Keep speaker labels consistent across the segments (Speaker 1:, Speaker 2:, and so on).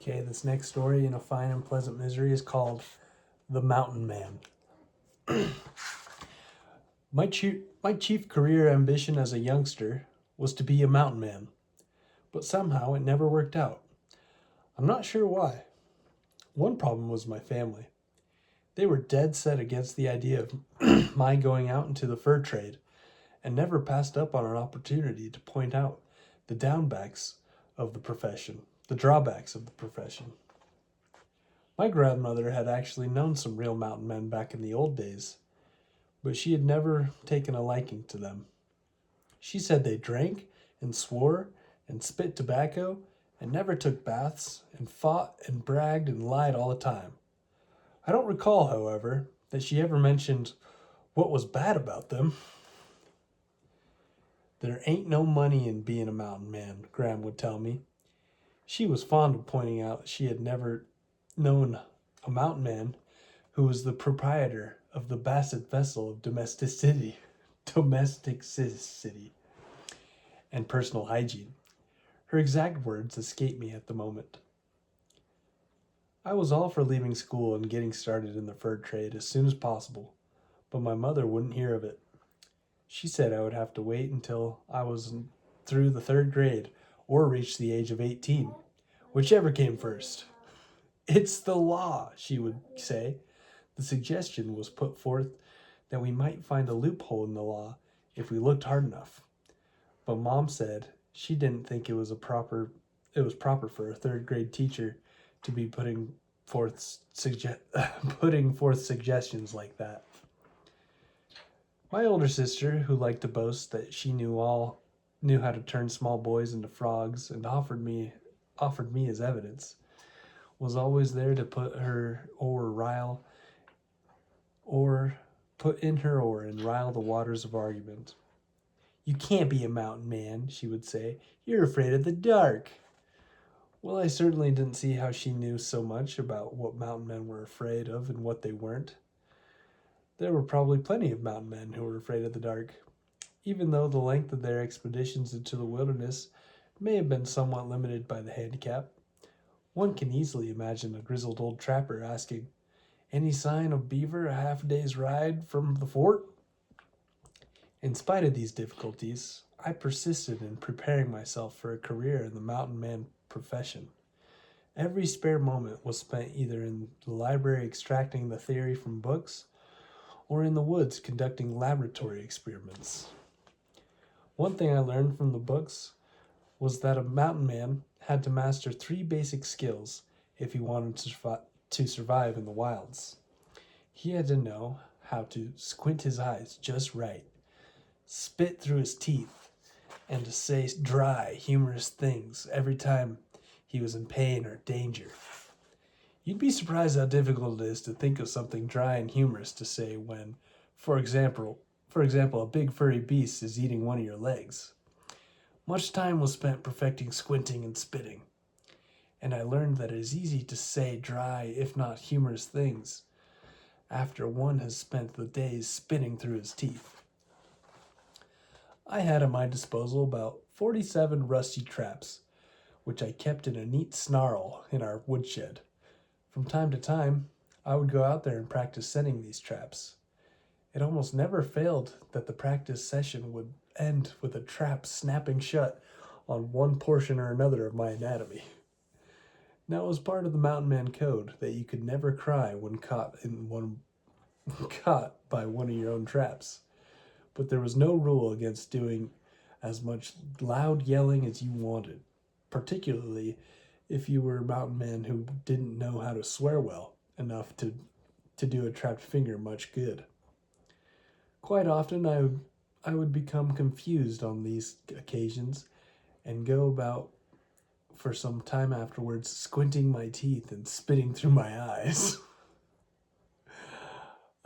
Speaker 1: Okay, this next story in A Fine and Pleasant Misery is called The Mountain Man. My chief career ambition as a youngster was to be a mountain man, but somehow it never worked out. I'm not sure why. One problem was my family. They were dead set against the idea of my going out into the fur trade and never passed up on an opportunity to point out the downbacks of the profession, the drawbacks of the profession. My grandmother had actually known some real mountain men back in the old days, but she had never taken a liking to them. She said they drank and swore and spit tobacco and never took baths and fought and bragged and lied all the time. I don't recall, however, that she ever mentioned what was bad about them. There ain't no money in being a mountain man, Gram would tell me. She was fond of pointing out she had never known a mountain man who was the proprietor of the Bassett vessel of domesticity, and personal hygiene. Her exact words escape me at the moment. I was all for leaving school and getting started in the fur trade as soon as possible, but my mother wouldn't hear of it. She said I would have to wait until I was through the third grade or reach the age of 18, whichever came first. It's the law, she would say. The suggestion was put forth that we might find a loophole in the law if we looked hard enough. But Mom said she didn't think it was proper for a third grade teacher to be putting forth suggestions like that. My older sister, who liked to boast that she knew how to turn small boys into frogs and offered me as evidence, was always there to put in her oar and rile the waters of argument. "You can't be a mountain man," she would say. "You're afraid of the dark." Well, I certainly didn't see how she knew so much about what mountain men were afraid of and what they weren't. There were probably plenty of mountain men who were afraid of the dark, even though the length of their expeditions into the wilderness may have been somewhat limited by the handicap. One can easily imagine a grizzled old trapper asking, "Any sign of beaver a half day's ride from the fort?" In spite of these difficulties, I persisted in preparing myself for a career in the mountain man profession. Every spare moment was spent either in the library extracting the theory from books or in the woods conducting laboratory experiments. One thing I learned from the books was that a mountain man had to master 3 basic skills if he wanted to survive in the wilds. He had to know how to squint his eyes just right, spit through his teeth, and to say dry, humorous things every time he was in pain or danger. You'd be surprised how difficult it is to think of something dry and humorous to say when, for example, a big furry beast is eating one of your legs. Much time was spent perfecting squinting and spitting, and I learned that it is easy to say dry, if not humorous things after one has spent the days spitting through his teeth. I had at my disposal about 47 rusty traps, which I kept in a neat snarl in our woodshed. From time to time, I would go out there and practice setting these traps. It almost never failed that the practice session would end with a trap snapping shut on one portion or another of my anatomy. Now, it was part of the mountain man code that you could never cry when caught by one of your own traps. But there was no rule against doing as much loud yelling as you wanted, particularly if you were a mountain man who didn't know how to swear well enough to do a trapped finger much good. Quite often I would become confused on these occasions and go about for some time afterwards squinting my teeth and spitting through my eyes.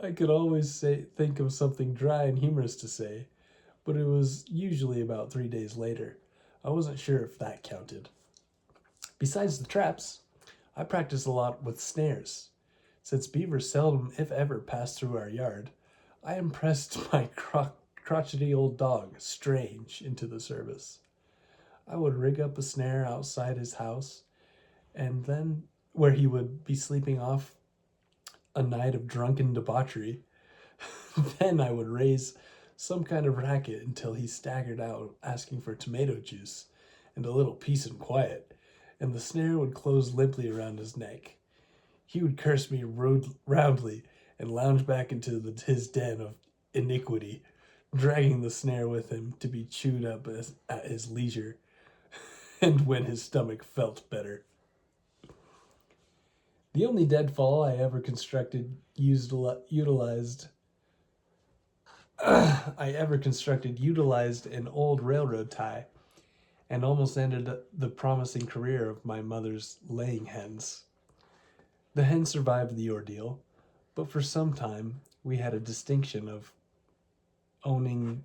Speaker 1: I could always think of something dry and humorous to say, but it was usually about 3 days later. I wasn't sure if that counted. Besides the traps, I practiced a lot with snares. Since beaver seldom, if ever, passed through our yard, I impressed my crotchety old dog, Strange, into the service. I would rig up a snare outside his house, and then where he would be sleeping off a night of drunken debauchery. Then I would raise some kind of racket until he staggered out asking for tomato juice and a little peace and quiet, and the snare would close limply around his neck. He would curse me roundly and lounge back into his den of iniquity, dragging the snare with him to be chewed up at his leisure, and when his stomach felt better. The only deadfall I ever utilized an old railroad tie and almost ended the promising career of my mother's laying hens. The hens survived the ordeal, but for some time we had a distinction of owning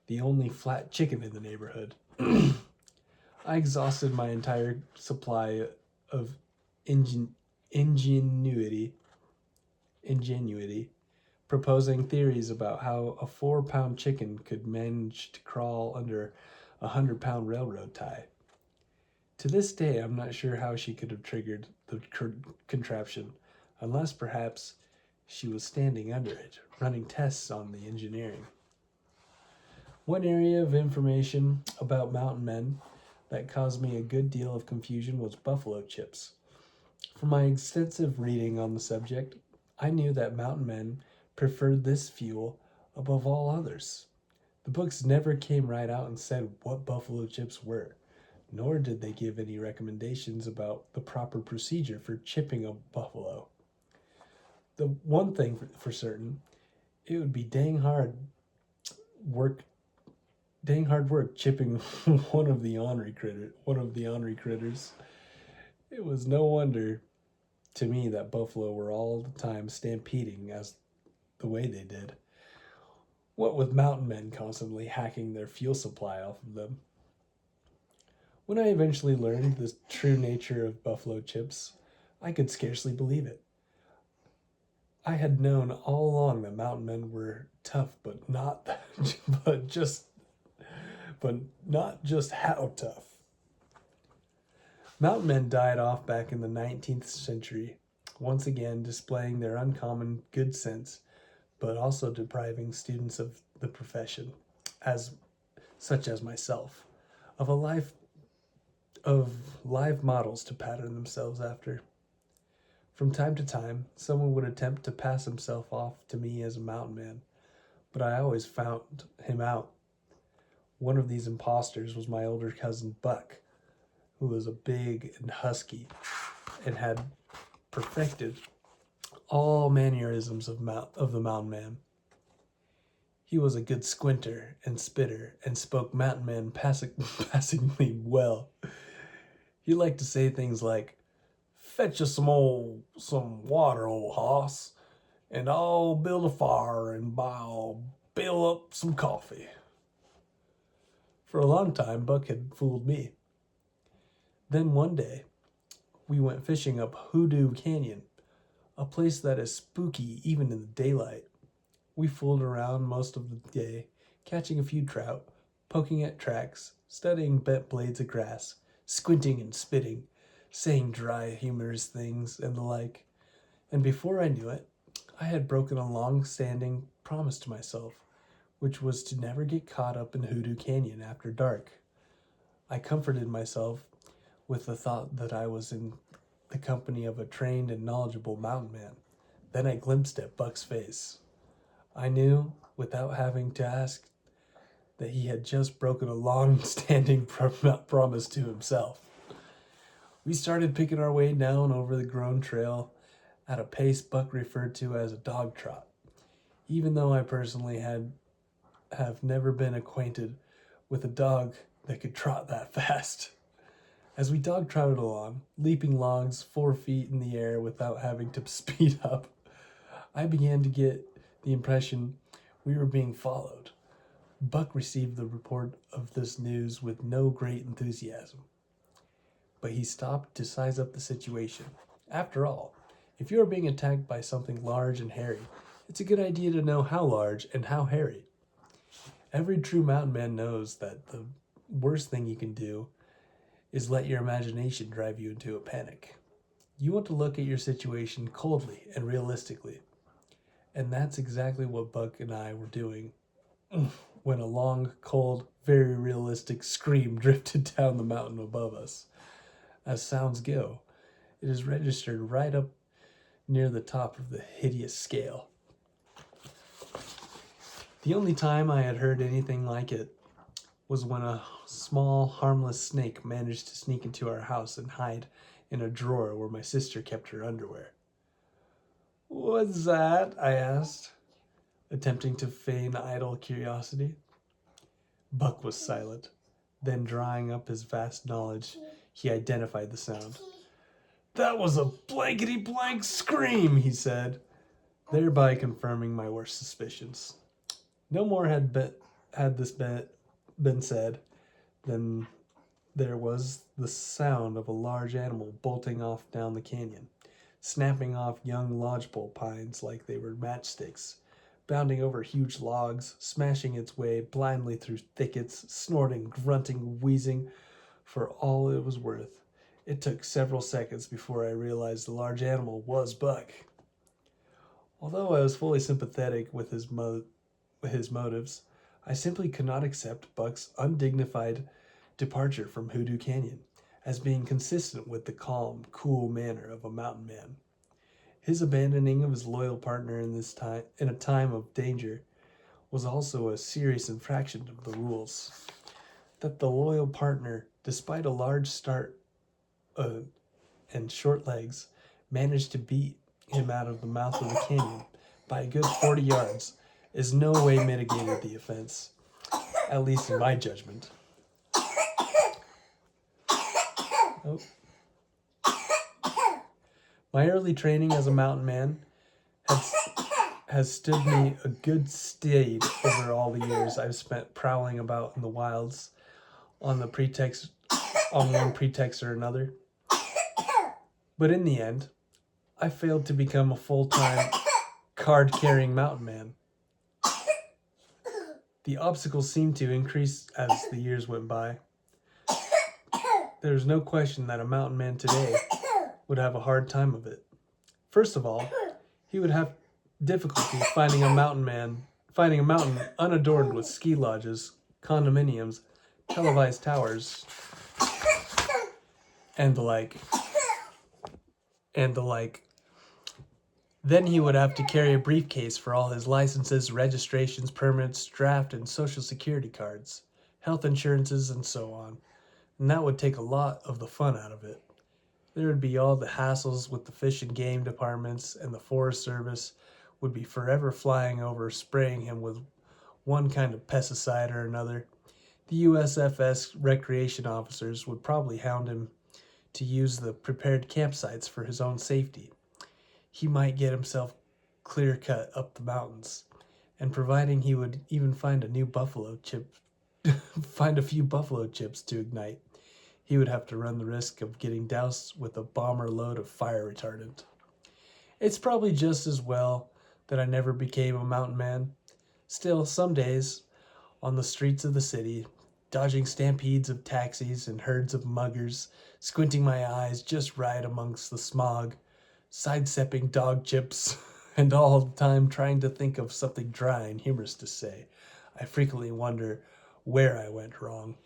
Speaker 1: the only flat chicken in the neighborhood. I exhausted my entire supply of ingenuity, proposing theories about how a 4-pound chicken could manage to crawl under a 100-pound railroad tie. To this day, I'm not sure how she could have triggered the contraption, unless perhaps she was standing under it, running tests on the engineering. One area of information about mountain men that caused me a good deal of confusion was buffalo chips. From my extensive reading on the subject, I knew that mountain men preferred this fuel above all others. The books never came right out and said what buffalo chips were, nor did they give any recommendations about the proper procedure for chipping a buffalo. The one thing for certain, it would be dang hard work chipping one of the ornery critters. It was no wonder to me that buffalo were all the time stampeding as the way they did. What with mountain men constantly hacking their fuel supply off of them. When I eventually learned the true nature of buffalo chips, I could scarcely believe it. I had known all along that mountain men were tough, but not just how tough. Mountain men died off back in the 19th century, once again displaying their uncommon good sense, but also depriving students of the profession, such as myself, of live models to pattern themselves after. From time to time, someone would attempt to pass himself off to me as a mountain man, but I always found him out. One of these imposters was my older cousin Buck, who was a big and husky and had perfected all mannerisms of the mountain man. He was a good squinter and spitter and spoke mountain man passingly well. He liked to say things like, "Fetch us some water, old hoss, and I'll build a fire and I'll bill up some coffee." For a long time, Buck had fooled me. Then one day, we went fishing up Hoodoo Canyon, a place that is spooky even in the daylight. We fooled around most of the day, catching a few trout, poking at tracks, studying bent blades of grass, squinting and spitting, saying dry, humorous things and the like. And before I knew it, I had broken a long-standing promise to myself, which was to never get caught up in Hoodoo Canyon after dark. I comforted myself with the thought that I was in the company of a trained and knowledgeable mountain man. Then I glimpsed at Buck's face. I knew, without having to ask, that he had just broken a long-standing promise to himself. We started picking our way down over the grown trail at a pace Buck referred to as a dog trot, even though I personally have never been acquainted with a dog that could trot that fast. As we dog-trotted along, leaping logs 4 feet in the air without having to speed up, I began to get the impression we were being followed. Buck received the report of this news with no great enthusiasm, but he stopped to size up the situation. After all, if you are being attacked by something large and hairy, it's a good idea to know how large and how hairy. Every true mountain man knows that the worst thing you can do is let your imagination drive you into a panic. You want to look at your situation coldly and realistically. And that's exactly what Buck and I were doing when a long, cold, very realistic scream drifted down the mountain above us. As sounds go, it is registered right up near the top of the hideous scale. The only time I had heard anything like it was when a small, harmless snake managed to sneak into our house and hide in a drawer where my sister kept her underwear. "What's that?" I asked, attempting to feign idle curiosity. Buck was silent. Then, drawing up his vast knowledge, he identified the sound. "That was a blankety-blank scream," he said, thereby confirming my worst suspicions. No more had this been said than there was the sound of a large animal bolting off down the canyon, snapping off young lodgepole pines like they were matchsticks, bounding over huge logs, smashing its way blindly through thickets, snorting, grunting, wheezing for all it was worth. It took several seconds before I realized the large animal was Buck. Although I was fully sympathetic with his motives, I simply could not accept Buck's undignified departure from Hoodoo Canyon as being consistent with the calm, cool manner of a mountain man. His abandoning of his loyal partner in a time of danger was also a serious infraction of the rules. That the loyal partner, despite a large start and short legs, managed to beat him out of the mouth of the canyon by a good 40 yards is no way mitigated the offense, at least in my judgment. Oh. My early training as a mountain man has stood me a good stead over all the years I've spent prowling about in the wilds on one pretext or another. But in the end, I failed to become a full-time card-carrying mountain man. The obstacles seemed to increase as the years went by. There's no question that a mountain man today would have a hard time of it. First of all, he would have difficulty finding a mountain unadorned with ski lodges, condominiums, televised towers, and the like. Then he would have to carry a briefcase for all his licenses, registrations, permits, draft and social security cards, health insurances, and so on. And that would take a lot of the fun out of it. There would be all the hassles with the fish and game departments, and the Forest Service would be forever flying over, spraying him with one kind of pesticide or another. The USFS recreation officers would probably hound him to use the prepared campsites for his own safety. He might get himself clear-cut up the mountains, and providing he would even find a few buffalo chips to ignite, he would have to run the risk of getting doused with a bomber load of fire retardant. It's probably just as well that I never became a mountain man. Still, some days, on the streets of the city, dodging stampedes of taxis and herds of muggers, squinting my eyes just right amongst the smog, sidestepping dog chips, and all the time trying to think of something dry and humorous to say, I frequently wonder where I went wrong.